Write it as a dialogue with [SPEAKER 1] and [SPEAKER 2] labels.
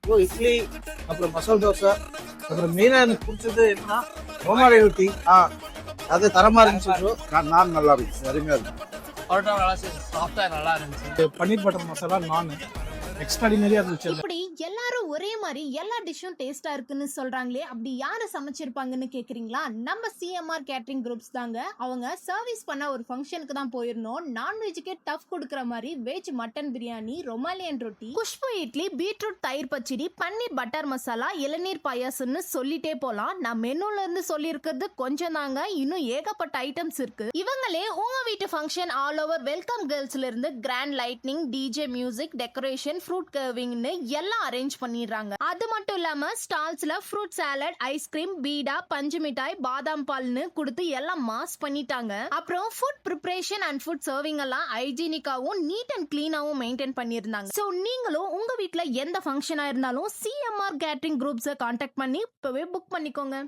[SPEAKER 1] Bro idli, அப்புறம் மசால் தோசை, அப்புறம் மெயினா எனக்கு பிடிச்சது என்னன்னா ரோமாலி ரொட்டி. அது தரமா இருந்துச்சு ப்ரோ.
[SPEAKER 2] நான் நல்லா இருந்துச்சு, அருமையா இருக்கு.
[SPEAKER 3] பரோட்டா நல்லா சாஃப்டா நல்லா இருந்துச்சு.
[SPEAKER 1] பன்னீர் பட்டர் மசாலா நான் எக்ஸ்ட்ராடினரியா இருந்துச்சு.
[SPEAKER 4] இப்படி எல்லாரும் ஒரே மாதிரி எல்லா டிஷ்ஷும் டேஸ்டா இருக்குன்னு சொல்றாங்களே, அப்படி யாரு சமைச்சிருப்பாங்கன்னு கேக்குறீங்களா? நம்ம சிஎம்ஆர் கேட்டரிங் குரூப்ஸ் தாங்க. அவங்க சர்வீஸ் பண்ண ஒரு ஃபங்க்ஷனுக்கு தான் போயிருந்தோம். நான்வெஜ்ஜுக்கே டஃப் கொடுக்குற மாதிரி வெஜ் மட்டன் பிரியாணி, ரொமாலியன் ரொட்டி, குஷ்பு இட்லி, பீட்ரூட் தயிர் பச்சடி, பன்னீர் பட்டர் மசாலா, இளநீர் பாயாசம்னு சொல்லிட்டே போலாம். நான் மெனுல இருந்து சொல்லியிருக்கிறது கொஞ்சம் தாங்க, இன்னும் ஏகப்பட்ட ஐட்டம்ஸ் இருக்கு. இவங்களே உங்க வீட்டு ஃபங்க்ஷன் ஆல் ஓவர் வெல்கம் கேர்ள்ஸ்ல இருந்து grand lighting, DJ music, decoration, fruit கர்விங்னு எல்லாம் அரேஞ்ச் பண்ணிடுறாங்க. அது மட்டும் இல்லாம ஸ்டால்ஸ்ல ஃப்ரூட் சாலட், ஐஸ்கிரீம், பீடா, பஞ்சு மிட்டாய், பாதாம் பால்னு கொடுத்து எல்லாம் மாஸ் பண்ணிட்டாங்க. அப்புறம் food preparation and food serving எல்லாம் ஹைஜீனிக்காவும் நீட் அண்ட் கிளீனாவும் மெயின்டைன் பண்ணியிருந்தாங்க. ஸோ நீங்களும் உங்க வீட்டில் எந்த ஃபங்க்ஷனா இருந்தாலும் சிஎம்ஆர் கேட்டரிங் குரூப்ஸை கான்டாக்ட் பண்ணி இப்பவே புக் பண்ணிக்கோங்க.